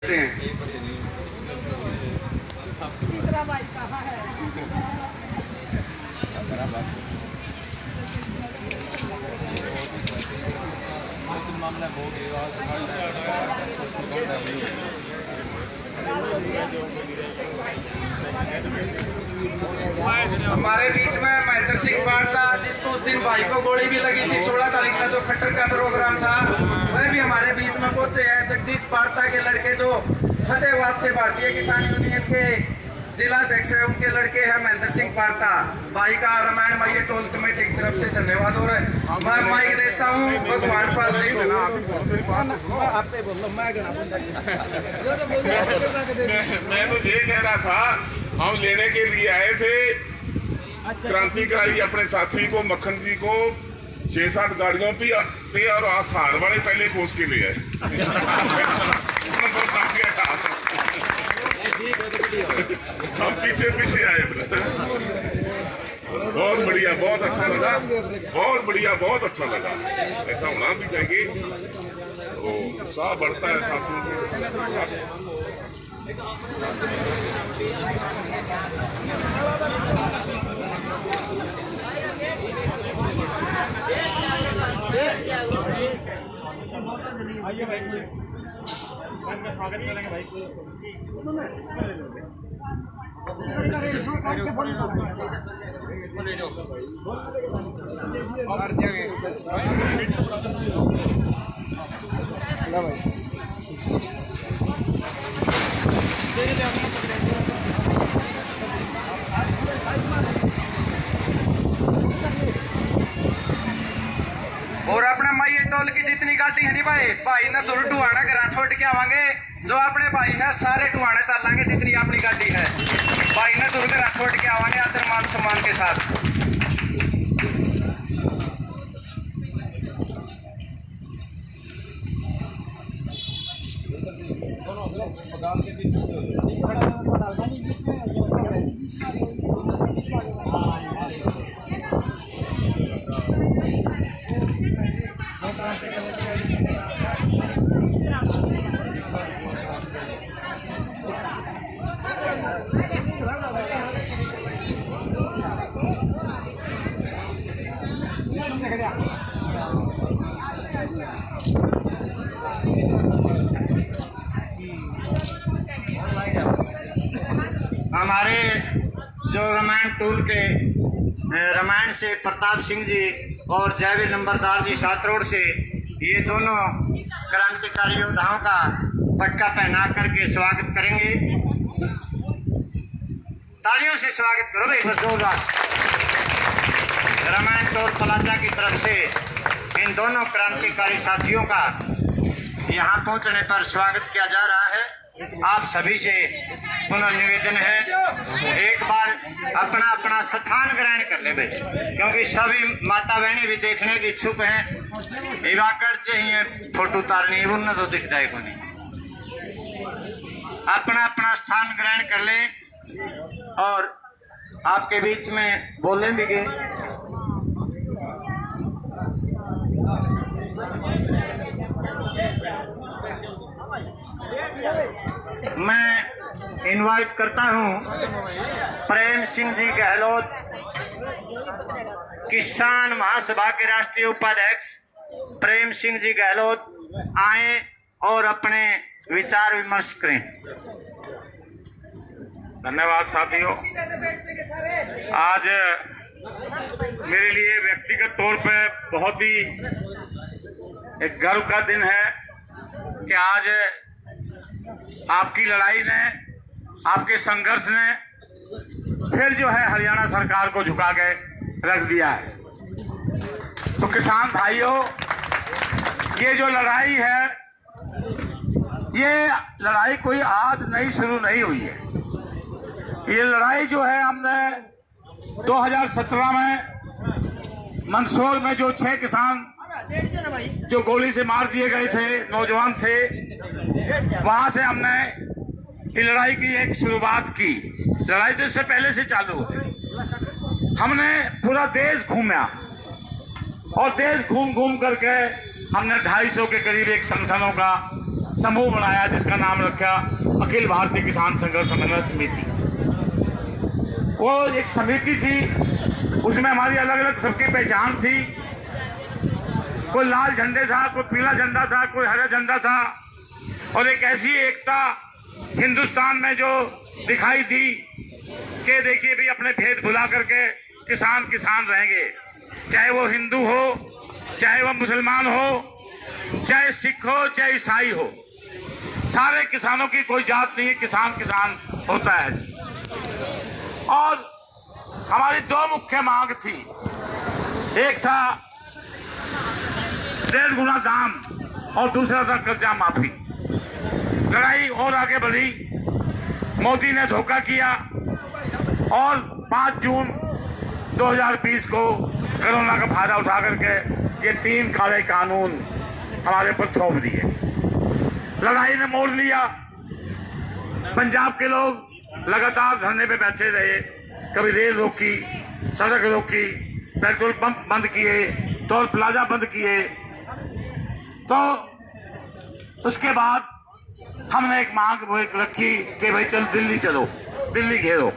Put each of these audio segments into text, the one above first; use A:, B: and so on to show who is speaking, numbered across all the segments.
A: तीसरा भाई कहाँ है?
B: हमारे बीच में महेंद्र सिंह वार्ता, जिसको उस दिन भाई को गोली भी लगी थी 16 तारीख का जो खट्टर का प्रोग्राम था, वह भी हमारे बीच में पहुंचे हैं। जगदीश वार्ता के लड़के जो फतेहाबाद से भारतीय किसान यूनियन के जिलाध्यक्ष है, उनके लड़के हैं महेंद्र सिंह वार्ता। भाई का रामायण माई टोल कमेटी की तरफ से धन्यवाद। और मैं माइक देता हूँ भगवान पाल सिंह।
C: मैं तो ये कह रहा था, हम लेने के लिए आए थे क्रांतिकारी अपने साथी को, मक्खन जी को 6-7 गाड़ियों पे और आसार वाले पहले कोस के लिए हम पीछे आए। बहुत बढ़िया, बहुत अच्छा लगा, बहुत बढ़िया, बहुत अच्छा लगा। ऐसा होना भी चाहिए, तो उत्साह बढ़ता है साथियों के।
D: आइए भाई, स्वागत करेंगे भाई।
B: और अपने माई टोल की जितनी गाड़ी है नी भाई ने दूर टुआना घर छोड़ के आवांगे। जो अपने भाई है सारे टुआने चलांगे, जितनी अपनी गाड़ी है भाई ने दूर घर छोड़ के आवांगे आदर मान सम्मान के साथ।
E: हमारे जो रामायण टोल के रामायण से प्रताप सिंह जी और जयवीर नंबरदार जी 7 रोड से, ये दोनों क्रांतिकारी योद्धाओं का पटका पहना करके स्वागत करेंगे। तालियों से स्वागत करो भाई, जोरदार। रामायण टोल प्लाजा की तरफ से इन दोनों क्रांतिकारी साथियों का यहाँ पहुँचने पर स्वागत किया जा रहा है। आप सभी से पुनः निवेदन है, एक बार अपना अपना स्थान ग्रहण कर ले भाई, क्योंकि सभी माता बहनें भी देखने की इच्छुक हैं। इवाकर चाहिए फोटो उतारनी, उन तो दिख जाए को नहीं। अपना अपना स्थान ग्रहण कर ले और आपके बीच में बोलने भी गए। मैं इनवाइट करता हूं प्रेम सिंह जी गहलोत, किसान महासभा के राष्ट्रीय उपाध्यक्ष प्रेम सिंह जी गहलोत आए और अपने विचार विमर्श करें।
C: धन्यवाद साथियों। आज मेरे लिए व्यक्तिगत तौर पे बहुत ही एक गर्व का दिन है कि आज आपकी लड़ाई ने, आपके संघर्ष ने फिर जो है हरियाणा सरकार को झुका के रख दिया है। तो किसान भाइयों, ये जो लड़ाई है, ये लड़ाई कोई आज नई शुरू नहीं हुई है। ये लड़ाई जो है हमने 2017 में मंदसौर में जो 6 किसान जो गोली से मार दिए गए थे, नौजवान थे, वहां से हमने ये लड़ाई की एक शुरुआत की। लड़ाई तो इससे पहले से चालू है। हमने पूरा देश घूमा और देश घूम घूम करके हमने 250 के करीब एक संगठनों का समूह बनाया जिसका नाम रखा अखिल भारतीय किसान संघर्ष समन्वय समिति। वो एक समिति थी, उसमें हमारी अलग अलग सबकी पहचान थी। कोई लाल झंडे था, कोई पीला झंडा था, कोई हरा झंडा था, और एक ऐसी एकता हिंदुस्तान में जो दिखाई दी कि देखिए भी अपने भेद भुला करके किसान किसान रहेंगे, चाहे वो हिंदू हो, चाहे वो मुसलमान हो, चाहे सिख हो, चाहे ईसाई हो, सारे किसानों की कोई जात नहीं है, किसान किसान होता है। और हमारी दो मुख्य मांग थी, एक था 1.5 गुना दाम और दूसरा था कर्जा माफी। लड़ाई और आगे बढ़ी, मोदी ने धोखा किया और 5 जून 2020 को कोरोना का फायदा उठा करके ये 3 काले कानून हमारे पर थोप दिए। लड़ाई ने मोड़ लिया। पंजाब के लोग लगातार धरने पे बैठे रहे, कभी रेल रोकी, सड़क रोकी, पेट्रोल पंप बंद किए, टोल प्लाजा बंद किए। तो उसके बाद हमने एक मांग रखी कि भाई चल दिल्ली चलो, दिल्ली घेरो।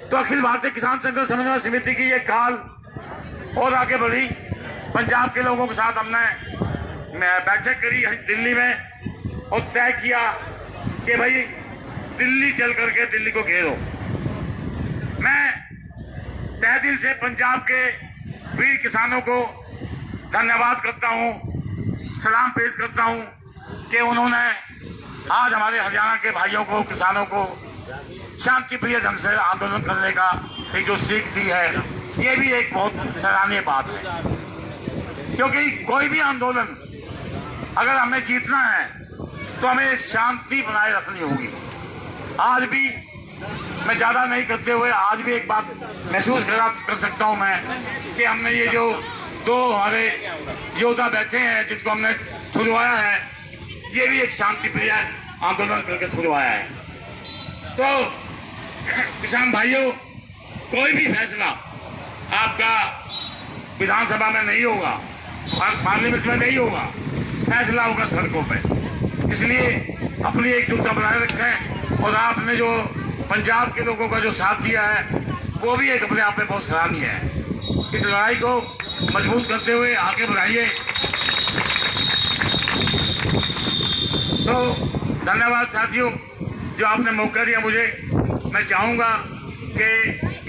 C: तो अखिल भारतीय किसान संघर्ष समन्वय समिति की ये काल और आगे बढ़ी। पंजाब के लोगों के साथ हमने बैठक करी दिल्ली में और तय किया कि भाई दिल्ली चल करके दिल्ली को घेरो। मैं तहे दिल से पंजाब के वीर किसानों को धन्यवाद करता हूं, सलाम पेश करता हूं कि उन्होंने आज हमारे हरियाणा के भाइयों को, किसानों को शांति प्रिय ढंग से आंदोलन करने का एक जो सीख दी है, ये भी एक बहुत सराहनीय बात है। क्योंकि कोई भी आंदोलन अगर हमें जीतना है तो हमें एक शांति बनाए रखनी होगी। आज भी मैं ज़्यादा नहीं करते हुए आज भी एक बात महसूस कर सकता हूँ मैं कि हमने ये जो 2 हमारे योद्धा बैठे हैं जिनको हमने छुड़वाया है, ये भी एक शांति प्रिय आंदोलन करके छुड़वाया है। तो किसान भाइयों, कोई भी फैसला आपका विधानसभा में नहीं होगा, पार्लियामेंट में नहीं होगा, फैसला होगा सड़कों पे। इसलिए अपनी एकजुटता बनाए रखें। और आपने जो पंजाब के लोगों का जो साथ दिया है वो भी एक अपने आप में बहुत सराहनीय है। इस लड़ाई को मजबूत करते हुए आगे बढ़ाइए। तो धन्यवाद साथियों, जो आपने मौका दिया मुझे। मैं चाहूँगा कि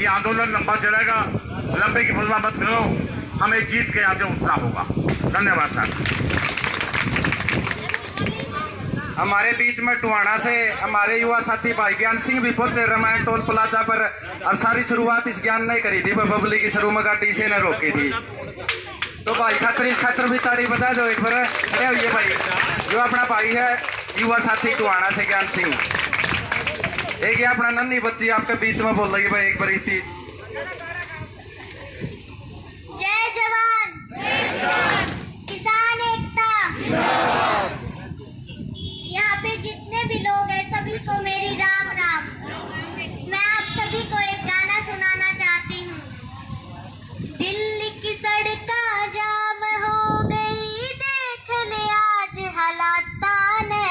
C: ये आंदोलन लंबा चलेगा, लंबे की परवाह मत करो, हमें जीत के यहाँ से उठना होगा। धन्यवाद साथियों।
B: हमारे बीच में टुहाना से हमारे युवा साथी भाई ज्ञान सिंह भी पहुंचे रामायण टोल प्लाजा पर, और सारी शुरुआत इस ज्ञान ने करी थी, पब्लिक की शुरू में गाड़ी से ने रोकी थी। तो भाई खातर इस खातर भी ताड़ी बजा दो एक बार। ये भाई जो अपना भाई है युवा साथी टुहाना से ज्ञान सिंह, एक ये अपना नन्ही बच्ची आपके बीच में बोल रही भाई एक बार थी।
A: जय जवान, किसान एकता। यहाँ पे जितने भी लोग हैं सभी को मेरी राम राम। मैं आप सभी को एक गाना सुनाना चाहती हूँ। दिल्ली की सड़कें जाम हो गई, देख ले आज हालात ने।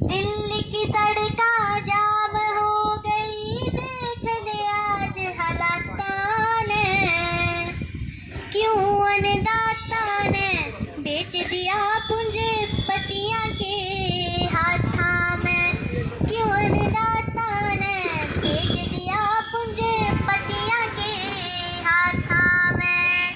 A: दिल्ली की सड़कें जाम हो गई, देख ले आज हालात ने। क्यों अन्नदाता ने बेच दिया पूंजीपतियों के हाथों में। क्यों अन्नदाता ने बेच दिया पूंजीपतियों के हाथों में।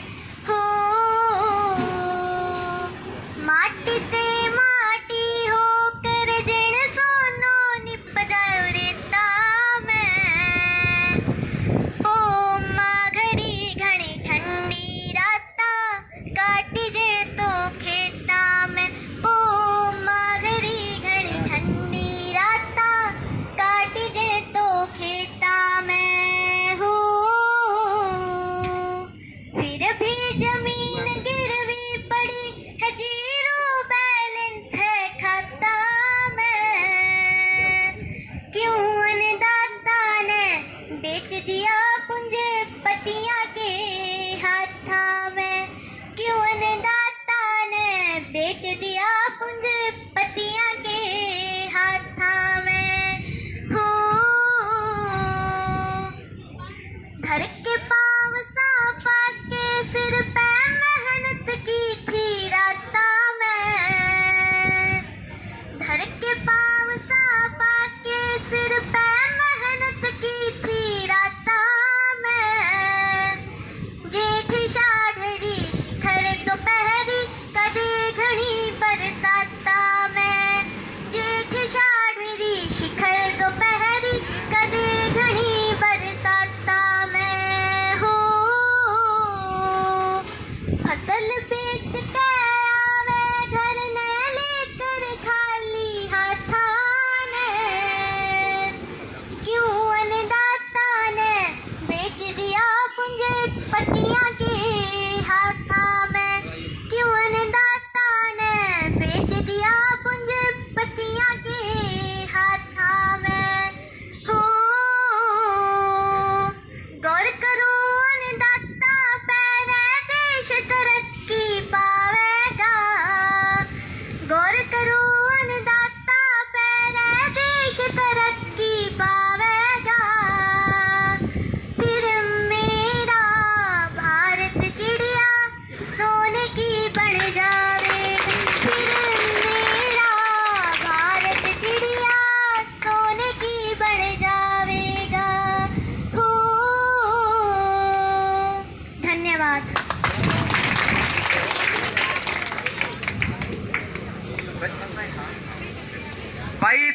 B: भाई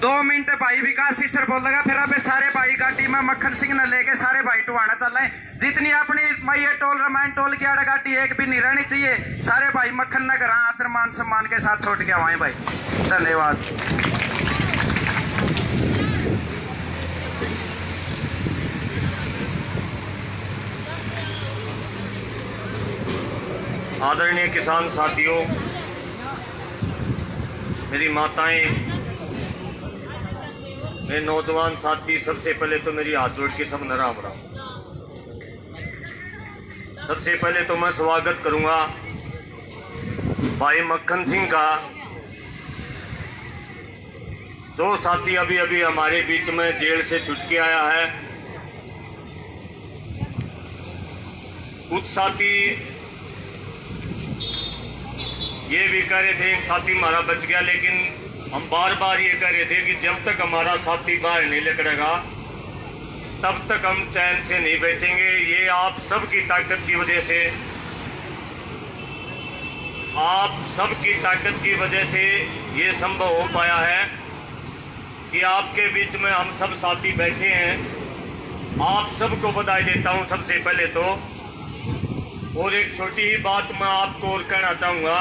B: 2 मिनट भाई विकास जी सर बोल लगा, फिर अब सारे भाई गाड़ी में मक्खन सिंह ने लेके सारे भाई टुहाना चल रहे हैं। जितनी अपनी मैं टोल रामायण टोल की आड़ा गाड़ी एक भी नहीं रहनी चाहिए। सारे भाई मक्खन नगर आदर मान सम्मान के साथ छोड़ के आए भाई। धन्यवाद।
F: आदरणीय किसान साथियों, मेरी माताएं, मेरे नौजवान साथी, सबसे पहले तो मेरी हाथ जोड़ के सब राम राम। सबसे पहले तो मैं स्वागत करूंगा भाई मक्खन सिंह का, जो साथी अभी अभी हमारे बीच में जेल से छूट के आया है। कुछ साथी ये भी कह रहे थे एक साथी हमारा बच गया, लेकिन हम बार बार ये कह रहे थे कि जब तक हमारा साथी बाहर नहीं निकलेगा तब तक हम चैन से नहीं बैठेंगे। ये आप सबकी ताकत की वजह से, आप सबकी ताकत की वजह से ये संभव हो पाया है कि आपके बीच में हम सब साथी बैठे हैं। आप सबको बधाई देता हूं सबसे पहले तो। और एक छोटी ही बात मैं आपको और कहना चाहूँगा,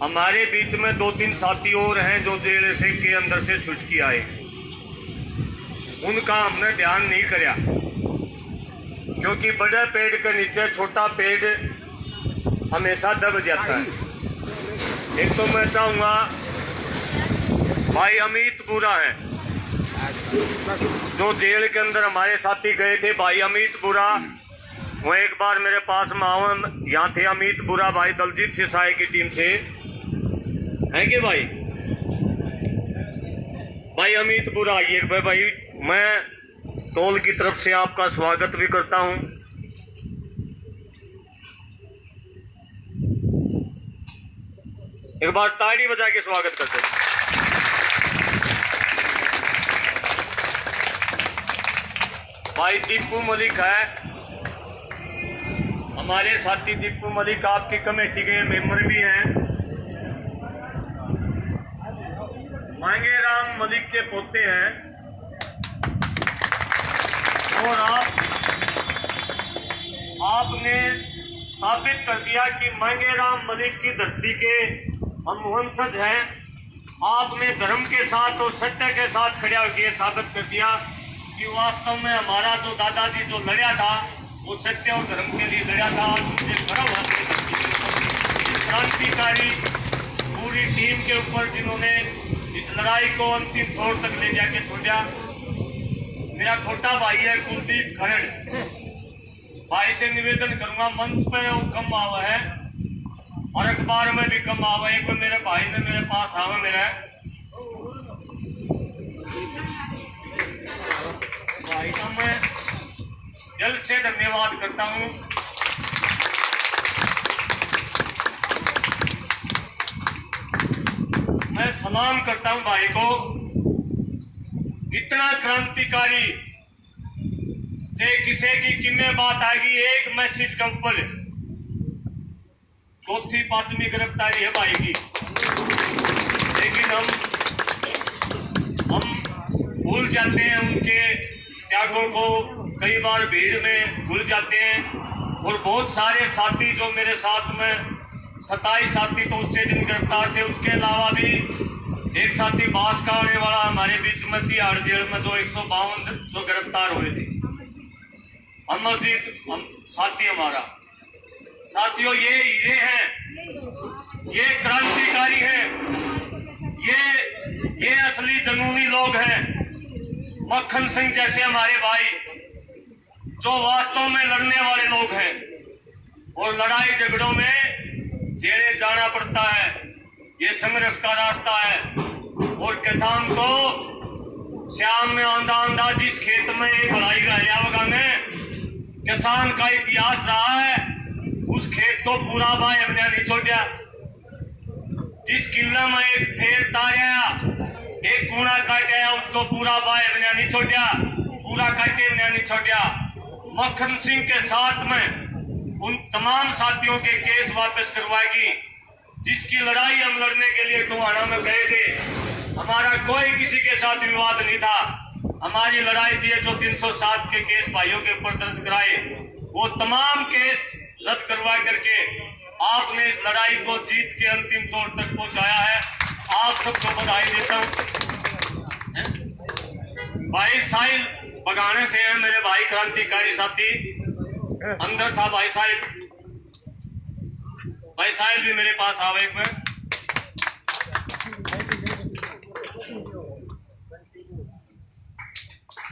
F: हमारे बीच में 2-3 साथी और हैं जो जेल से के अंदर से छूट के आए। उनका हमने ध्यान नहीं कराया, क्योंकि बड़े पेड़ के नीचे छोटा पेड़ हमेशा दब जाता है। एक तो मैं चाहूँगा भाई अमित बुरा है, जो जेल के अंदर हमारे साथी गए थे, भाई अमित बुरा, वो एक बार मेरे पास में यहाँ थे अमित बुरा भाई दलजीत सिसाई की टीम से, है कि भाई अमित बुरा आइए भाई। मैं टोल की तरफ से आपका स्वागत भी करता हूं। एक बार ताड़ी बजा के स्वागत करते हैं। भाई दीपू मलिक है हमारे साथी। दीपू मलिक आपकी कमेटी के मेंबर भी हैं। मांगेराम मलिक के पोते हैं। और आपने साबित कर दिया कि मांगेराम मलिक की धरती के हम वंशज हैं। आपने धर्म के साथ और सत्य के साथ खड़े होकर साबित कर दिया कि वास्तव में हमारा जो दादाजी जो लड़ा था वो सत्य और धर्म के लिए लड़ा था। आज मुझे गर्व है इस क्रांतिकारी पूरी टीम के ऊपर जिन्होंने इस लड़ाई को अंतिम छोर तक ले जाके छोड़ा। मेरा छोटा भाई है कुलदीप खरड़, भाई से निवेदन करूंगा, मंच पे वो कम आवा है और अखबार में भी कम आवा है। कोई मेरे भाई ने मेरे पास आवा मेरा भाई का मैं दिल से धन्यवाद करता हूं। मैं सलाम करता हूं भाई को। इतना क्रांतिकारी चाहे किसी की किन्ने बात आएगी एक मैसेज के ऊपर 4थी-5वीं गिरफ्तारी है भाई की, लेकिन हम भूल जाते हैं उनके त्यागों को। कई बार भीड़ में भूल जाते हैं। और बहुत सारे साथी जो मेरे साथ में 27 साथी तो उससे दिन गिरफ्तार थे, उसके अलावा भी एक साथी बास का आने वाला हमारे बीच में तिहाड़ जेल में जो 152 जो गिरफ्तार हुए थे। अमरजीत साथी हमारा। साथियों, ये हीरे हैं, ये क्रांतिकारी हैं, ये असली जनूनी लोग हैं। मक्खन सिंह जैसे हमारे भाई जो वास्तव में लड़ने वाले लोग हैं और लड़ाई झगड़ों में जेल जाना पड़ता है। ये संघर्ष का रास्ता है। और किसान को श्याम में आंदा जिस खेत में एक भलाई गया वगाने, किसान का इतिहास रहा है। उस खेत को पूरा भाई हमने नहीं छोड़ा। जिस किले में एक पेड़ ताया, एक कूड़ा काटा, उसको पूरा भाई हमने नहीं छोड़ा, पूरा काटे हमने नहीं छोड़ा। मक्खन सिंह के साथ में उन तमाम साथियों के केस वापस करवाएगी जिसकी लड़ाई हम लड़ने के लिए टोहाना में गए थे। हमारा कोई किसी के साथ विवाद नहीं था। हमारी लड़ाई थी जो 307 के केस भाइयों के ऊपर दर्ज कराए, वो तमाम केस रद्द करवा करके आपने इस लड़ाई को जीत के अंतिम छोर तक पहुंचाया है। आप सबको बधाई देता हूं। भाई साहिल बगाने से है, मेरे भाई क्रांतिकारी साथी, अंदर था भाई साहिल। भाई साहिल भी मेरे पास आवे एक में।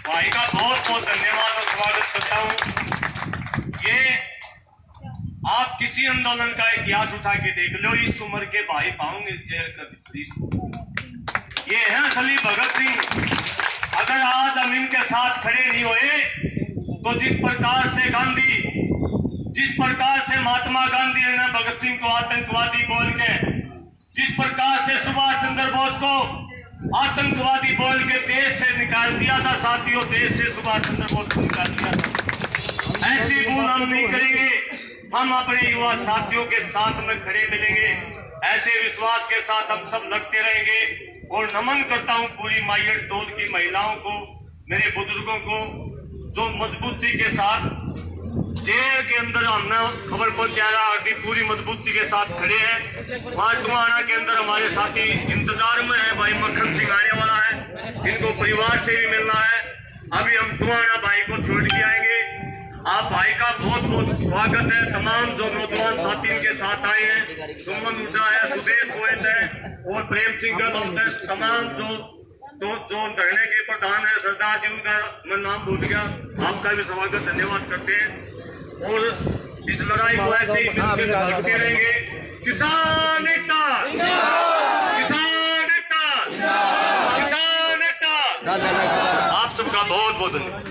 F: भाई का बहुत बहुत धन्यवाद और स्वागत करता हूं। ये आप किसी आंदोलन का इतिहास उठा के देख लो, इस उम्र के भाई पाओगे जेल का भीतर। ये है असली भगत सिंह। अगर आज हम इनके साथ खड़े नहीं हुए तो जिस प्रकार से महात्मा गांधी ने भगत सिंह को आतंकवादी बोल के, जिस प्रकार से सुभाष चंद्र बोस को आतंकवादी बोल के देश से निकाल दिया था साथियों, देश से सुभाष चंद्र बोस को निकाल दिया था, ऐसी भूल हम नहीं करेंगे। हम अपने युवा साथियों के साथ में खड़े मिलेंगे, ऐसे विश्वास के साथ हम सब लड़ते रहेंगे। और नमन करता हूं पूरी माइयर टोल की महिलाओं को, मेरे बुजुर्गों को, जो मजबूती के साथ जेल के अंदर हमने खबर पहुंचाया और पूरी मजबूती के साथ खड़े हैं। वहां टुआना के अंदर हमारे साथी इंतजार में है, भाई मक्खन सिंह आने वाला है, इनको परिवार से भी मिलना है। अभी हम टुआना भाई को छोड़ के आएंगे। आप भाई का बहुत बहुत स्वागत है। तमाम जो नौजवान साथी इनके साथ आए हैं, सुमन हुड्डा है, सुदेश गोयल है और प्रेम सिंह गहलोत है, तमाम जो धरने के प्रधान है सरदार जी, उनका मैं नाम भूल गया, आपका भी स्वागत धन्यवाद करते हैं। और इस लड़ाई को ऐसे ही मिलकर लड़ते रहेंगे। किसान एकता, किसान एकता, किसान एकता। आप सबका बहुत बहुत धन्यवाद।